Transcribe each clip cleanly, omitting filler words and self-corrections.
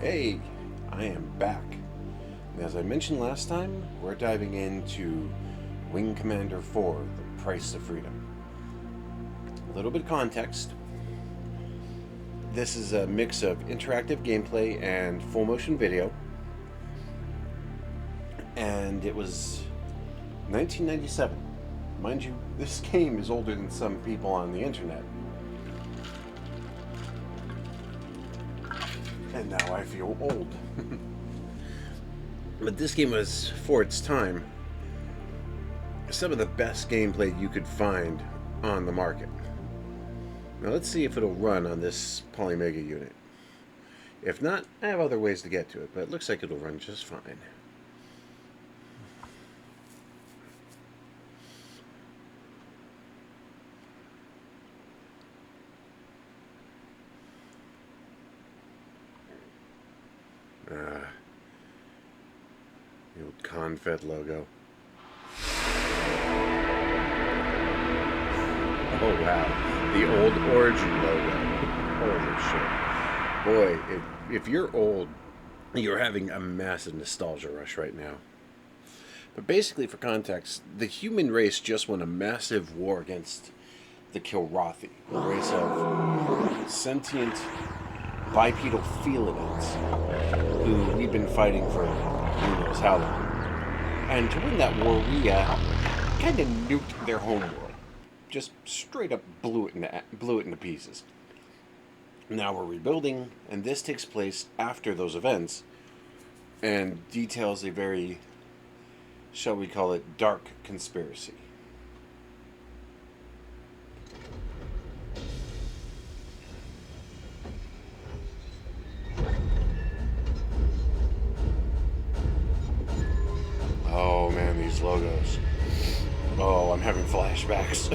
Hey, I am back. And as I mentioned last time, we're diving into Wing Commander 4, The Price of Freedom. A little bit of context. This is a mix of interactive gameplay and full motion video. And it was 1997. Mind you, this game is older than some people on the internet. And now I feel old. But this game was, for its time, some of the best gameplay you could find on the market. Now let's see if it'll run on this Polymega unit. If not, I have other ways to get to it, but it looks like it'll run just fine. The old Confed logo. Oh wow, the old Origin logo. Holy shit. Boy, if you're old, you're having a massive nostalgia rush right now. But basically, for context, the human race just won a massive war against the Kilrathi, a race of sentient bipedal felinids who we've been fighting for who knows how long. And to win that war, we kind of nuked their homeworld. Just straight up blew it into pieces. Now we're rebuilding, and this takes place after those events and details a very, shall we call it, dark conspiracy. Oh man, these logos. Oh, I'm having flashbacks.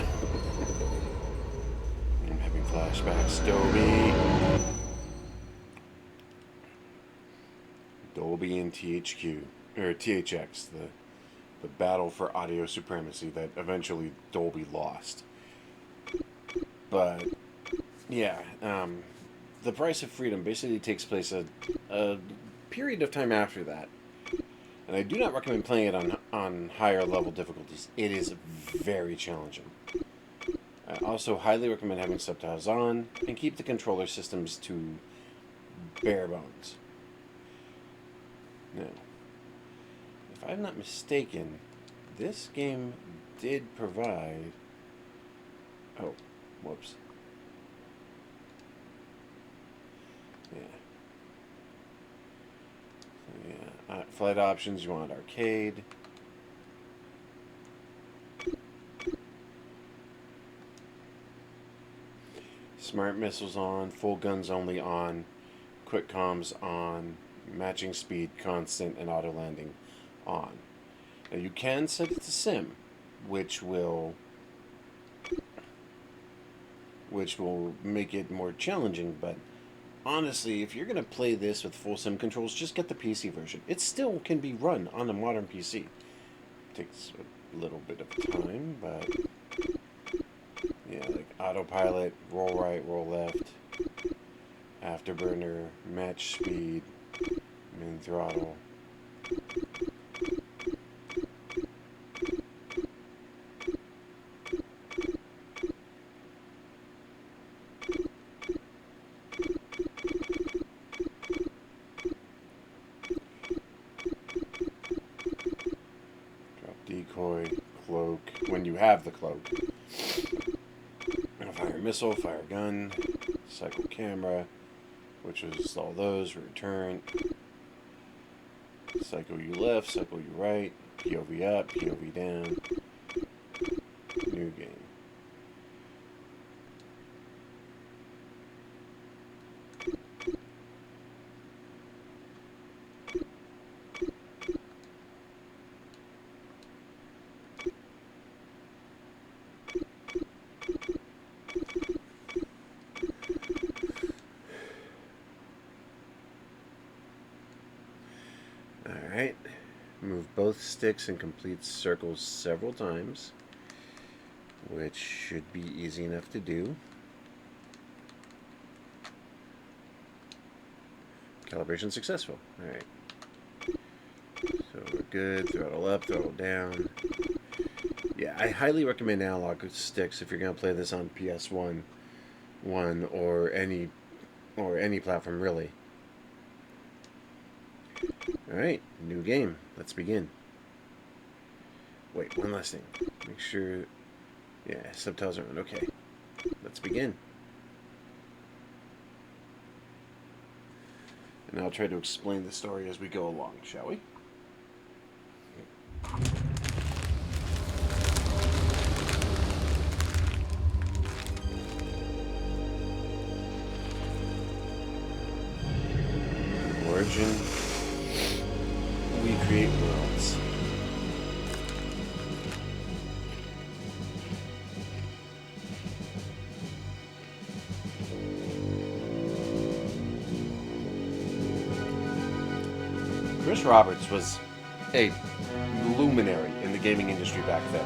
I'm having flashbacks. Dolby and THQ, or THX, the battle for audio supremacy that eventually Dolby lost. But yeah, The Price of Freedom basically takes place a period of time after that. And I do not recommend playing it on higher level difficulties. It is very challenging. I also highly recommend having subtitles on and keep the controller systems to bare bones. Now, if I'm not mistaken, this game did provide... Oh, whoops. Yeah. Flight options, you want arcade. Smart missiles on, full guns only on, quick comms on, matching speed constant, and auto landing on. Now you can set it to sim, which will make it more challenging, but honestly, if you're going to play this with full sim controls, just get the PC version. It still can be run on a modern PC. It takes a little bit of time, but yeah, like autopilot, roll right, roll left, afterburner, match speed, min throttle. Decoy, cloak, when you have the cloak. Fire missile, fire gun, cycle camera, which is all those, return, cycle you left, cycle you right, POV up, POV down, new game. Alright, move both sticks and complete circles several times, which should be easy enough to do. Calibration successful. Alright. So we're good. Throttle up, throttle down. Yeah, I highly recommend analog sticks if you're going to play this on PS1 or any platform, really. Alright, new game. Let's begin. Wait, one last thing. Make sure... Yeah, subtitles are on. Okay. Let's begin. And I'll try to explain the story as we go along, shall we? Origin. We create worlds. Chris Roberts was a luminary in the gaming industry back then.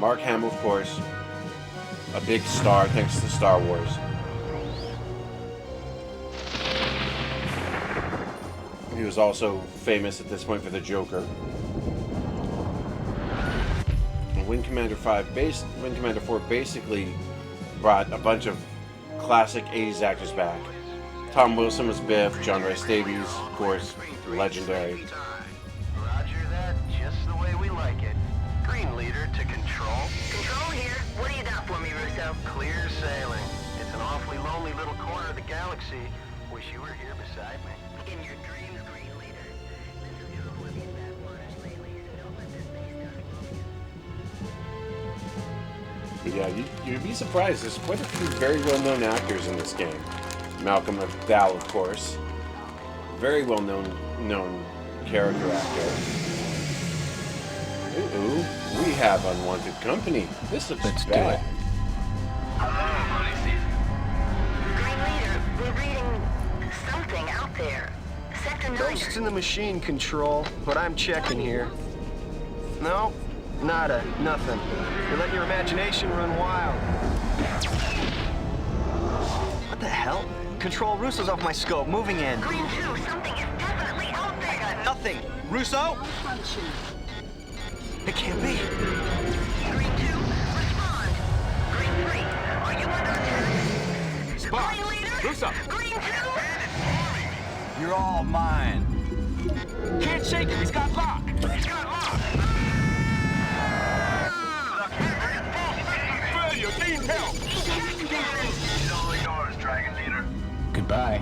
Mark Hamill, of course, a big star thanks to Star Wars. He was also famous at this point for the Joker. And Wing Commander 4 basically brought a bunch of classic 80s actors back. Tom Wilson was Biff, John Rhys Davies, of course, legendary. Roger that, just the way we like it. Green leader to control. Control here. What do you got for me, Russo? Clear sailing. It's an awfully lonely little corner of the galaxy. Wish you were here beside me. In your dreams, Green Leader. This is your one in bad waters lately, so don't let this space dust blow you. But yeah, you'd be surprised. There's quite a few very well-known actors in this game. Malcolm McDowell, of course. Very well-known character actor. Ooh, we have unwanted company. This looks bad. Green Leader, we're reading something out there. Sector 9. Ghosts in the machine, Control, but I'm checking here. No, nada, nothing. You're letting your imagination run wild. What the hell? Control, Russo's off my scope, moving in. Green 2, something is definitely out there. I got nothing. Russo? It can't be. Green 2, respond. Green 3, are you under attack? Spot. Green Leader? Russo. Green 2? You're all mine. Can't shake him. He's got lock. He's got lock. Failure. Need help. He's all yours, Dragon Leader. Goodbye.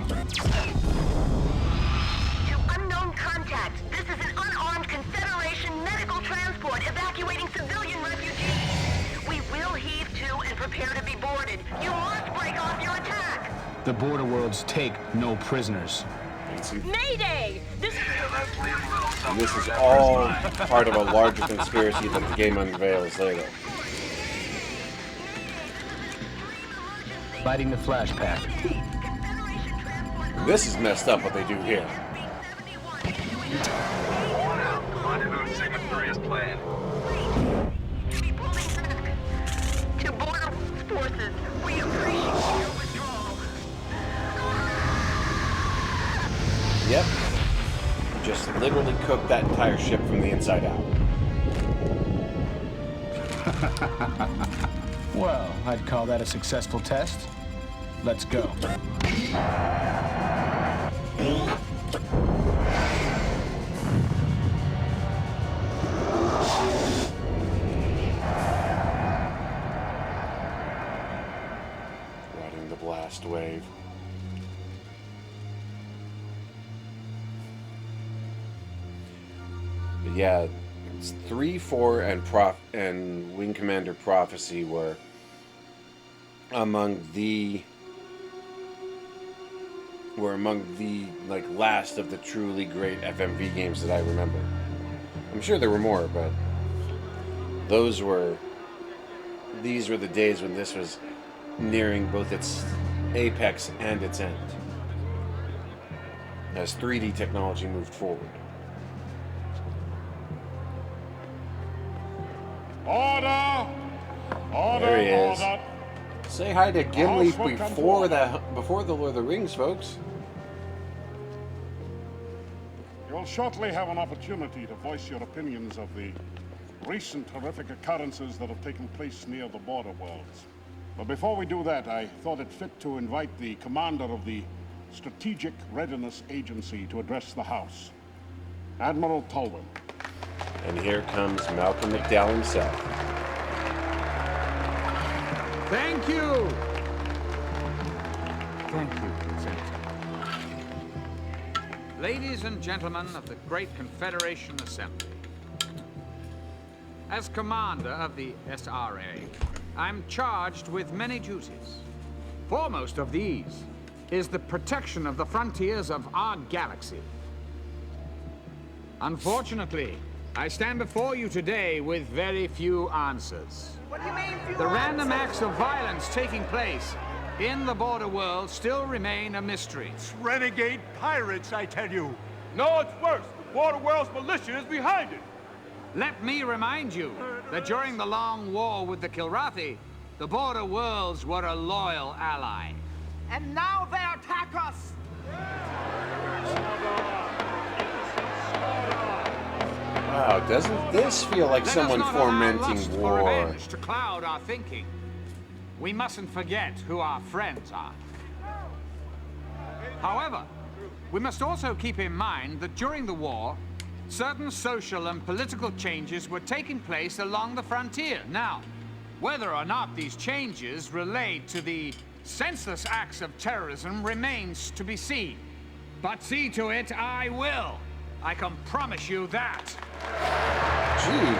To unknown contacts, this is an unarmed Confederation medical transport evacuating civilian refugees. We will heave to and prepare to be boarded. You must break off your attack. The border worlds take no prisoners. Mayday! This And this is all part of a larger conspiracy that the game unveils later. Lighting the flash pack. This is messed up what they do here. Rendezvous Sigma 3 as planned. To border forces, we appreciate your withdrawal. Yep. Just literally cooked that entire ship from the inside out. Well, I'd call that a successful test. Let's go. Riding the blast wave. But yeah, it's 3, 4, and Wing Commander Prophecy were among the like last of the truly great FMV games that I remember. I'm sure there were more, but these were the days when this was nearing both its apex and its end as 3D technology moved forward. Order! Order! There he is. Order! Say hi to Gimli House for before the Lord of the Rings, folks. You'll shortly have an opportunity to voice your opinions of the recent horrific occurrences that have taken place near the border worlds. But before we do that, I thought it fit to invite the commander of the Strategic Readiness Agency to address the House, Admiral Tolwyn. And here comes Malcolm McDowell himself. Thank you! Thank you, Senator. Ladies and gentlemen of the Great Confederation Assembly, as commander of the SRA, I'm charged with many duties. Foremost of these is the protection of the frontiers of our galaxy. Unfortunately, I stand before you today with very few answers. What do you mean, few The random acts of violence taking place in the border world still remain a mystery. renegade pirates, I tell you. No, it's worse. The border world's militia is behind it. Let me remind you that during the long war with the Kilrathi, the border worlds were a loyal ally. And now they attack us. Wow, doesn't this feel like Let someone us not allow fomenting lust for war? revenge to cloud our thinking. We mustn't forget who our friends are. However, we must also keep in mind that during the war, certain social and political changes were taking place along the frontier. Now, whether or not these changes relate to the senseless acts of terrorism remains to be seen. But see to it I will. I can promise you that. Gee,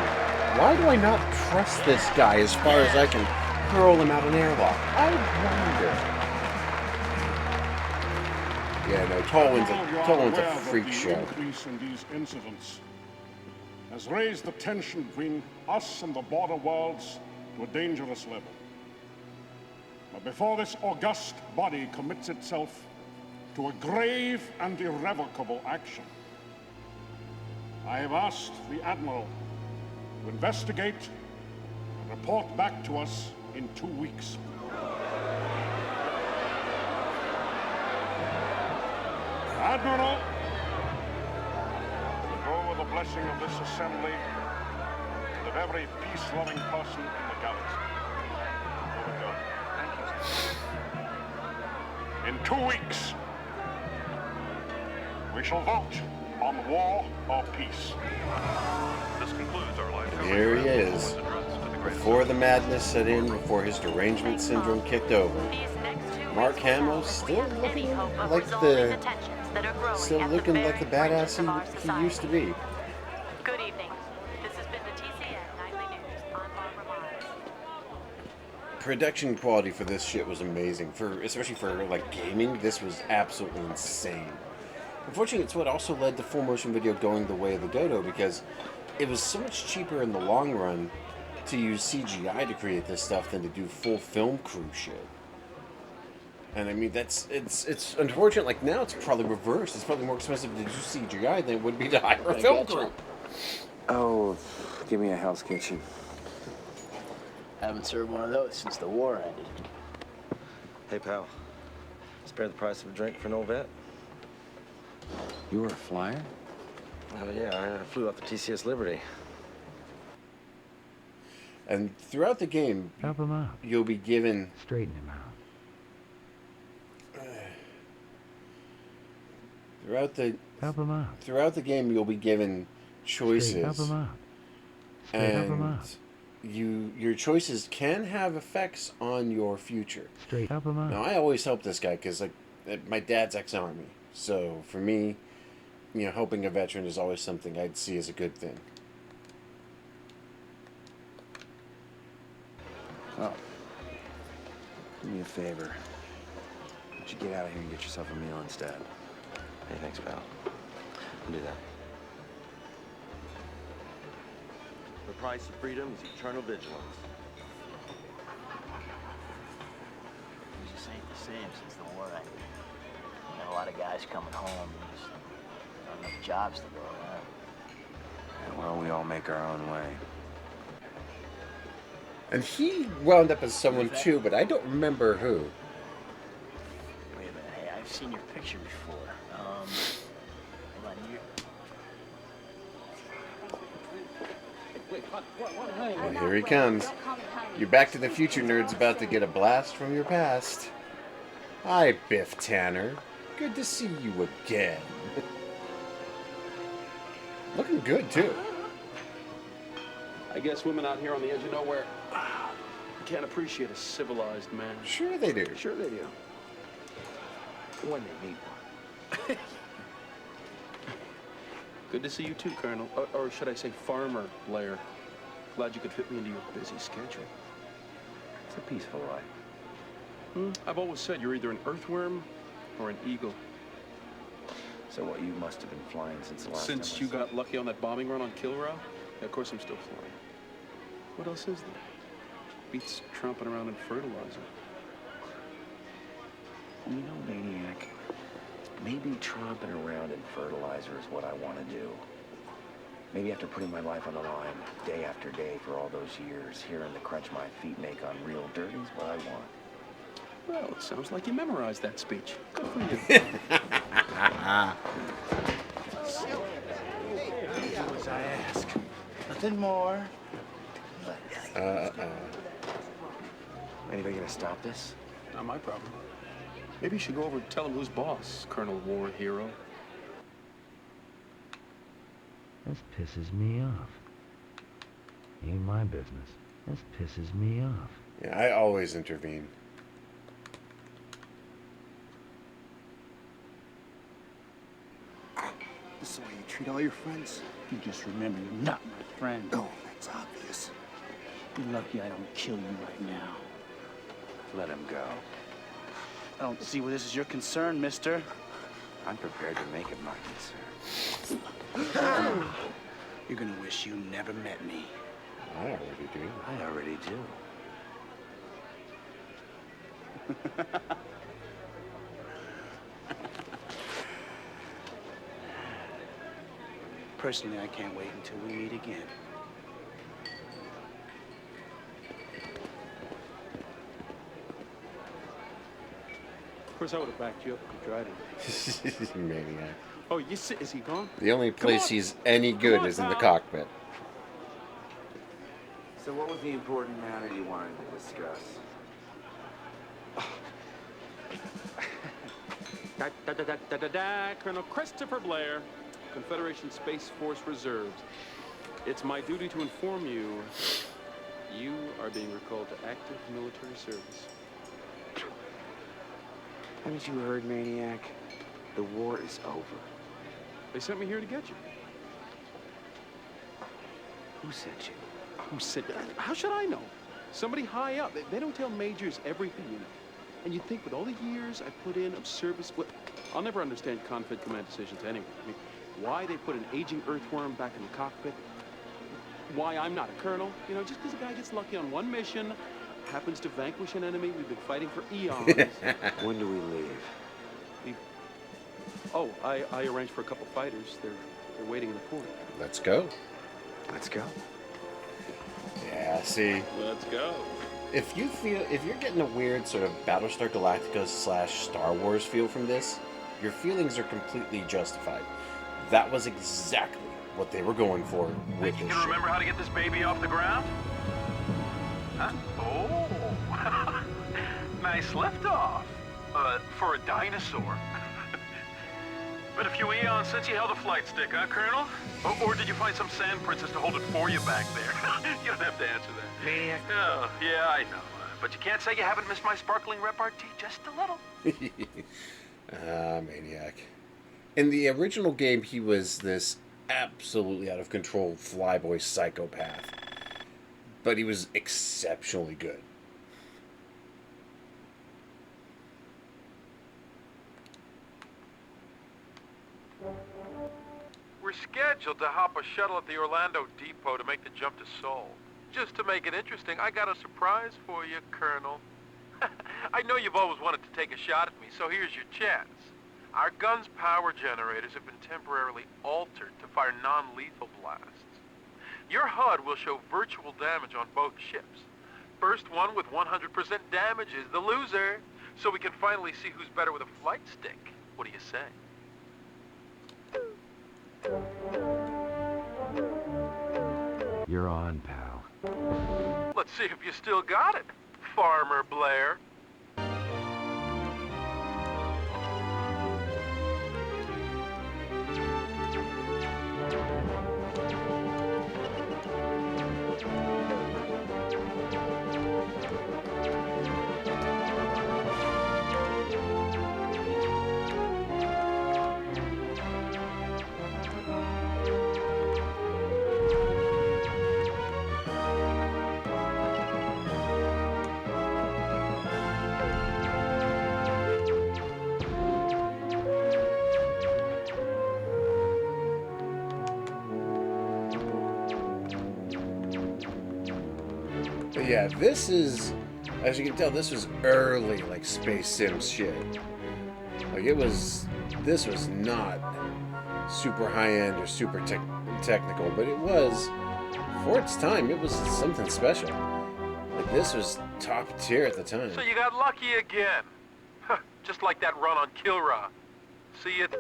why do I not trust this guy as far as I can hurl him out an airlock? I wonder. Yeah, no, Tolwyn's a freak The show. increase in these incidents has raised the tension between us and the border worlds to a dangerous level. But before this august body commits itself to a grave and irrevocable action, I have asked the Admiral to investigate and report back to us in 2 weeks. Admiral, to go with the blessing of this assembly and of every peace-loving person in the galaxy. Over to you. In 2 weeks, we shall vote on war or peace. This concludes our live coverage. Here he is. Before the madness set in, before his derangement syndrome kicked over, Mark Hamill still looking like the badass he used to be. Good evening. This has been the TCN Nightly News. I'm Barbara Myers. Production quality for this shit was amazing. Especially for like gaming, this was absolutely insane. Unfortunately, it's what also led to full motion video going the way of the dodo, because it was so much cheaper in the long run to use CGI to create this stuff than to do full film crew shit. And I mean, it's unfortunate. Like now, it's probably reversed. It's probably more expensive to do CGI than it would be to hire a film crew. Oh, give me a Hell's Kitchen. Haven't served one of those since the war ended. Hey, pal. Spare the price of a drink for an old vet? You were a flyer? Oh, yeah. I flew off the TCS Liberty. And throughout the game, Help him out. you'll be given Straighten him out. Help him out. throughout the game, you'll be given choices. Help him out. Help him And out. your choices can have effects on your future. Help him out. Now, I always help this guy because, like, my dad's ex-army. So, for me, helping a veteran is always something I'd see as a good thing. Oh. Do me a favor. Why don't you get out of here and get yourself a meal instead? Hey, thanks, pal. I'll do that. The price of freedom is eternal vigilance. It just ain't the same since the war ended. Got a lot of guys coming home. There's not enough jobs to go around. Yeah, well, we all make our own way. And he wound up as someone too, but I don't remember who. Wait a minute. Hey, I've seen your picture before. Hold on. And here he comes. Your Back to the Future nerd's about to get a blast from your past. Hi, Biff Tanner. Good to see you again. Looking good, too. I guess women out here on the edge of nowhere can't appreciate a civilized man. Sure they do. Sure they do. When they meet one. Good to see you too, Colonel. Or should I say Farmer Blair. Glad you could fit me into your busy schedule. It's a peaceful life. I've always said you're either an earthworm or an eagle. So what, you must have been flying since the last time Since you got lucky on that bombing run on Kilrow? Yeah, of course I'm still flying. What else is there? Beats tromping around in fertilizer. You know, Maniac, maybe tromping around in fertilizer is what I want to do. Maybe after putting my life on the line day after day for all those years, hearing the crunch my feet make on real dirt is what I want. Well, it sounds like you memorized that speech. Good for you. Do as I ask. Nothing more. Anybody gonna stop this? Not my problem. Maybe you should go over and tell him who's boss, Colonel War Hero. This pisses me off. Ain't my business. This pisses me off. Yeah, I always intervene. This is the way you treat all your friends? You just remember you're not my friend. Oh, that's obvious. You're lucky I don't kill you right now. Let him go. I don't see where this is your concern, mister. I'm prepared to make it my concern. You're gonna wish you never met me. I already do. I already do. Personally, I can't wait until we meet again. Of course, I would have backed you up if you tried it. Maniac. Oh, you see, is he gone? The only place he's any good is in the cockpit. So what was the important matter you wanted to discuss? Colonel Christopher Blair, Confederation Space Force Reserves. It's my duty to inform you, you are being recalled to active military service. Haven't you heard, Maniac? The war is over. They sent me here to get you. Who sent you? Who sent you? How should I know? Somebody high up. They don't tell majors everything, you know. And you'd think with all the years I put in of service, well, I'll never understand Confed command decisions anyway. I mean, why they put an aging earthworm back in the cockpit, why I'm not a colonel, you know, just because a guy gets lucky on one mission, happens to vanquish an enemy we've been fighting for eons. When do we leave? Oh, I arranged for a couple fighters. They're waiting in the port. Let's go. Let's go. Yeah, see. Let's go. If you're getting a weird sort of Battlestar Galactica / Star Wars feel from this, your feelings are completely justified. That was exactly what they were going for with Think you this can ship. remember how to get this baby off the ground? Huh? Oh, nice liftoff. For a dinosaur. Been a few eons since you held a flight stick, huh, Colonel? Or did you find some sand princess to hold it for you back there? You don't have to answer that. Maniac. Oh, yeah, I know. But you can't say you haven't missed my sparkling repartee just a little. Maniac. In the original game, he was this absolutely out of control flyboy psychopath. But he was exceptionally good. We're scheduled to hop a shuttle at the Orlando depot to make the jump to Seoul. Just to make it interesting, I got a surprise for you, Colonel. I know you've always wanted to take a shot at me, so here's your chance. Our gun's power generators have been temporarily altered to fire non-lethal blasts. Your HUD will show virtual damage on both ships. First one with 100% damage is the loser, so we can finally see who's better with a flight stick. What do you say? You're on, pal. Let's see if you still got it, Farmer Blair. But yeah, this is, as you can tell, this was early, like, Space Sims shit. Like, this was not super high-end or super technical, but it was, for its time, it was something special. Like, this was top tier at the time. So you got lucky again. Just like that run on Kilra. See it?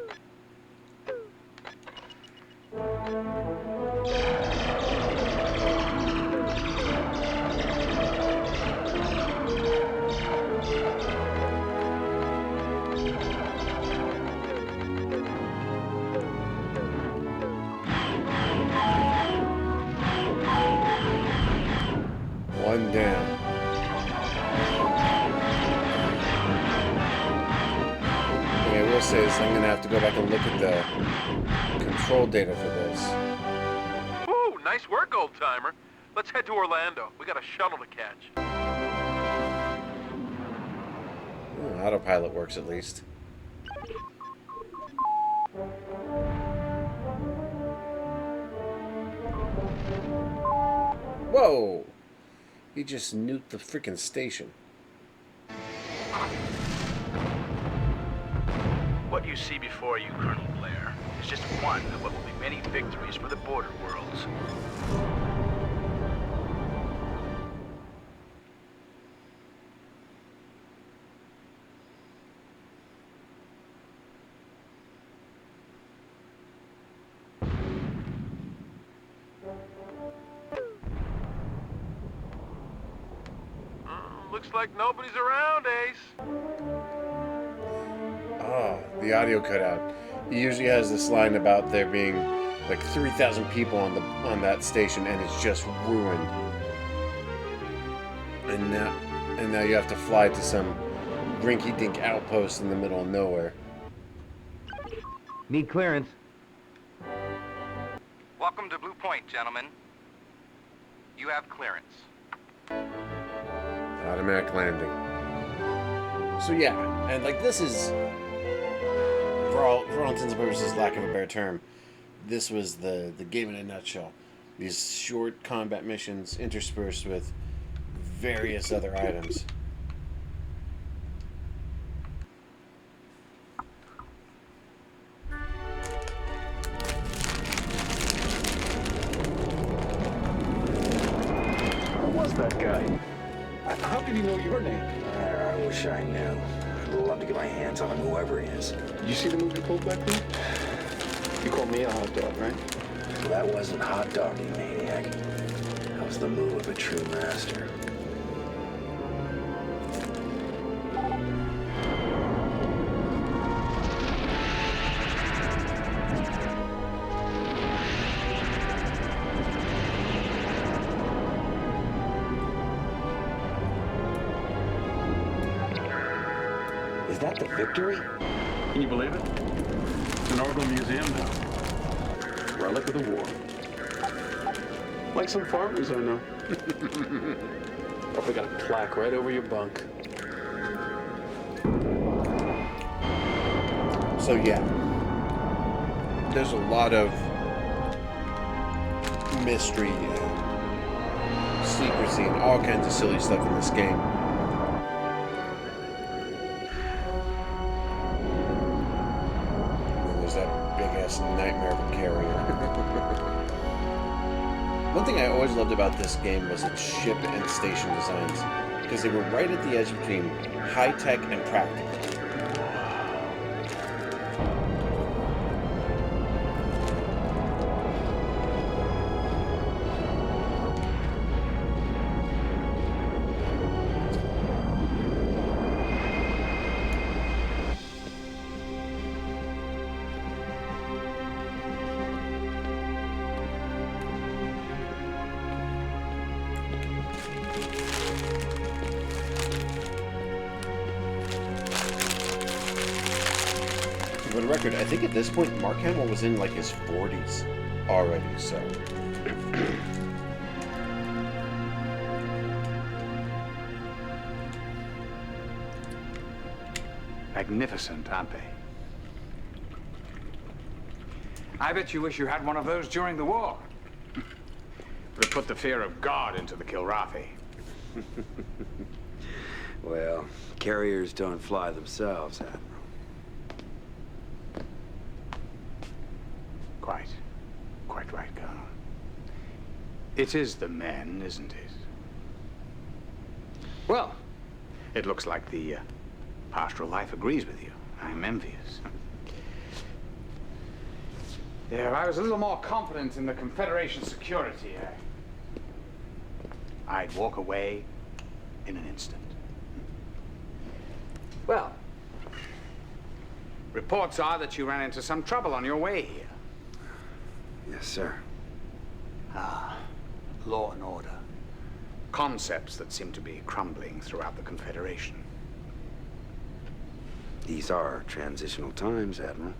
One down. Thing I will say is I'm going to have to go back and look at the control data for this. Ooh, nice work, old-timer. Let's head to Orlando. We got a shuttle to catch. Autopilot works at least. Whoa! He just nuked the freaking station. What you see before you, Colonel Blair, is just one of what will be many victories for the border worlds. Looks like nobody's around, Ace. Oh, the audio cut out. He usually has this line about there being like 3,000 people on that station, and it's just ruined. And now you have to fly to some rinky-dink outpost in the middle of nowhere. Need clearance. Welcome to Blue Point, gentlemen. You have clearance. Automatic landing. So yeah, and like this is, for all intents and purposes, lack of a better term, this was the game in a nutshell. These short combat missions interspersed with various other items. Who was that guy? How did he know your name? I wish I knew. I'd love to get my hands on him, whoever he is. Did you see the movie pulled back then? You called me a hot dog, right? Well, that wasn't hot dogging, maniac. That was the move of a true master. Is that the Victory? Can you believe it? It's an Orbital museum now. Relic of the war. Like some farmers I know. Probably got a plaque right over your bunk. So yeah, there's a lot of mystery and secrecy and all kinds of silly stuff in this game. Nightmare of a carrier. One thing I always loved about this game was its ship and station designs, because they were right at the edge between high-tech and practical. For the record, I think at this point, Mark Hamill was in like his 40s already, so. Magnificent, aren't they? I bet you wish you had one of those during the war. Would have put the fear of God into the Kilrathi. Well, carriers don't fly themselves, Admiral. Quite right, Colonel. It is the men, isn't it? Well, it looks like the pastoral life agrees with you. I'm envious. Yeah, if I was a little more confident in the Confederation security, I'd walk away in an instant. Well, reports are that you ran into some trouble on your way here. Yes, sir. Law and order. Concepts that seem to be crumbling throughout the Confederation. These are transitional times, Admiral.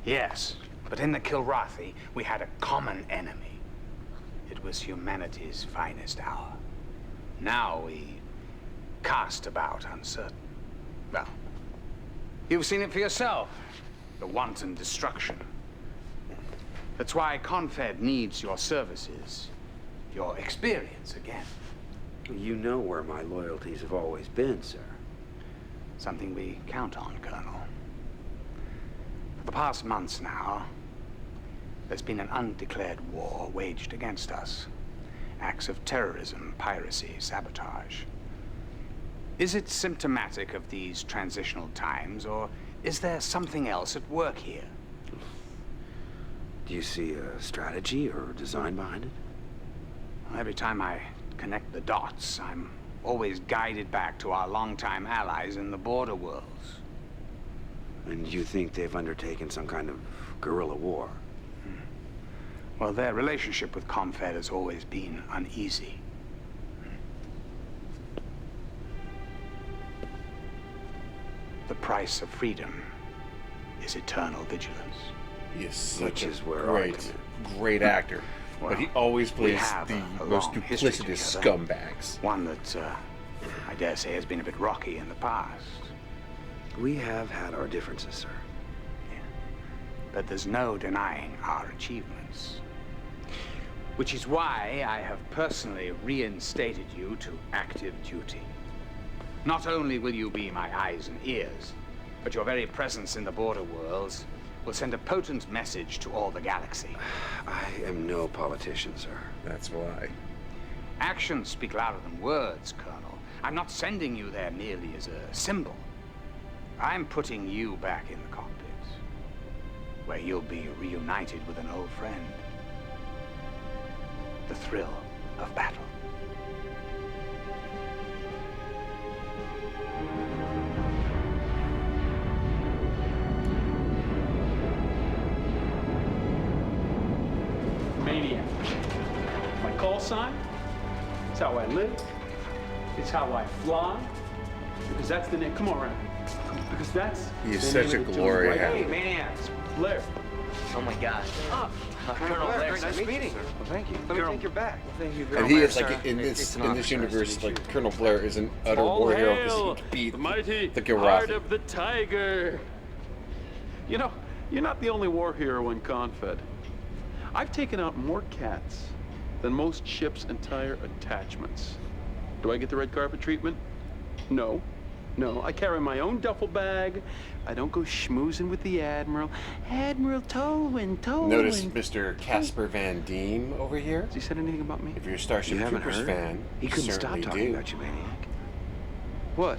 Yes, but in the Kilrathi, we had a common enemy. It was humanity's finest hour. Now we cast about uncertain. Well, you've seen it for yourself. The wanton destruction. That's why Confed needs your services, your experience again. You know where my loyalties have always been, sir. Something we count on, Colonel. For the past months now, there's been an undeclared war waged against us. Acts of terrorism, piracy, sabotage. Is it symptomatic of these transitional times, or is there something else at work here? Do you see a strategy or design behind it? Every time I connect the dots, I'm always guided back to our longtime allies in the border worlds. And you think they've undertaken some kind of guerrilla war? Well, their relationship with Confed has always been uneasy. The price of freedom is eternal vigilance. He is such Which is a where great actor. Well, but he always we plays have the a most long history duplicitous together. scumbags. One that, I dare say, has been a bit rocky in the past. We have had our differences, sir. But there's no denying our achievements. Which is why I have personally reinstated you to active duty. Not only will you be my eyes and ears, but your very presence in the border worlds will send a potent message to all the galaxy. I am no politician, sir. That's why. Actions speak louder than words, Colonel. I'm not sending you there merely as a symbol. I'm putting you back in the cockpit, where you'll be reunited with an old friend. The thrill of battle. Maniac. My call sign. It's how I live. It's how I fly. Because that's the name. Come on, Ryan. Because that's. He is the such name a of the glory tune, right? hound. Hey, Maniacs. Blair. Oh my God. Colonel Blair, nice meeting you. Well, thank you. Let me take your bag. Thank you And he is like in this universe, like Colonel Blair is an utter war hero because he beat the mighty the heart Kilrathi. of the tiger. You know, you're not the only war hero in Confed. I've taken out more cats than most ships' entire attachments. Do I get the red carpet treatment? No. No, I carry my own duffel bag. I don't go schmoozing with the Admiral. Admiral Tolwyn. Notice Mr. Casper Van Diem over here. Has he said anything about me? If you're a Starship You haven't Troopers heard? fan, He you couldn't stop certainly talking do. about you, Maniac. What?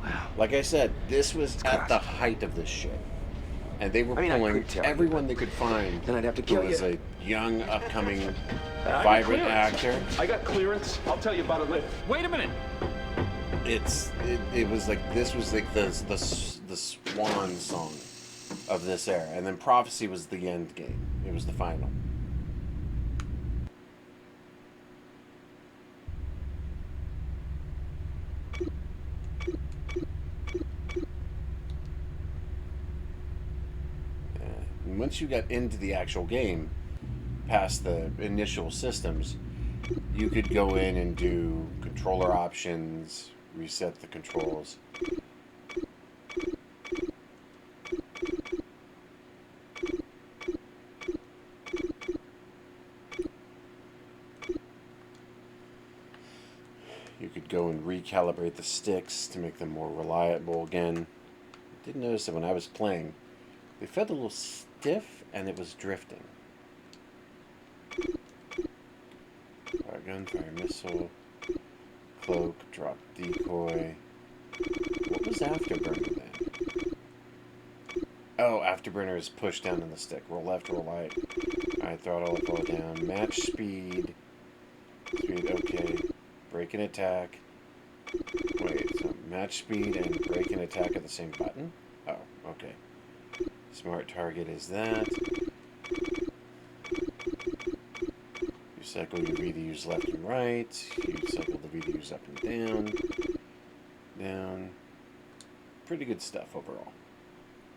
Wow. Like I said, this was at classic. the height of this shit. And they were I mean, I pulling could tell you, everyone they could find Then I'd have to who kill was you. a young, upcoming, I got vibrant clearance. actor. I got clearance. I'll tell you about it later. Wait a minute. It was like this was like the swan song of this era, and then Prophecy was the end game. It was the final. And once you got into the actual game, past the initial systems, you could go in and do controller options, reset the controls. You could go and recalibrate the sticks to make them more reliable again. I did notice that when I was playing, they felt a little stiff and it was drifting. Fire gun, fire missile, cloak, drop decoy. What was afterburner then? Oh, afterburner is push down on the stick. Roll left, roll right. Alright, throttle up, roll down. Match speed. Speed, okay. Brake and attack. Wait, so match speed and brake and attack at the same button? Oh, okay. Smart target is that. You cycle your VDUs left and right. You cycle the VDUs up and down. Down. Pretty good stuff overall.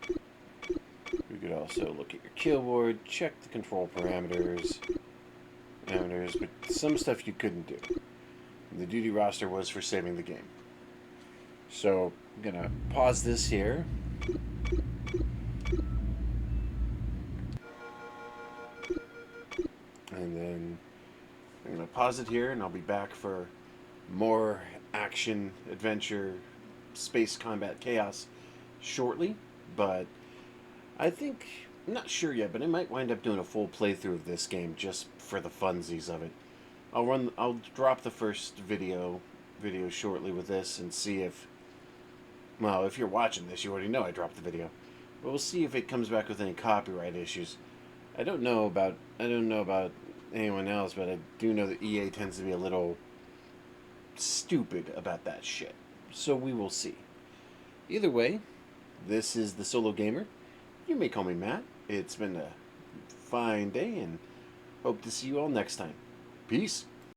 You could also look at your kill board, check the control parameters, but some stuff you couldn't do. The duty roster was for saving the game. So I'm gonna pause this here. And then I'm gonna pause it here and I'll be back for more action, adventure, space combat chaos shortly. But I think, I'm not sure yet, but I might wind up doing a full playthrough of this game just for the funsies of it. I'll drop the first video shortly with this and see if, well, if you're watching this, you already know I dropped the video. But we'll see if it comes back with any copyright issues. I don't know about anyone else, but I do know that EA tends to be a little stupid about that shit. So we will see. Either way, this is the Solo Gamer. You may call me Matt. It's been a fine day and hope to see you all next time. Peace.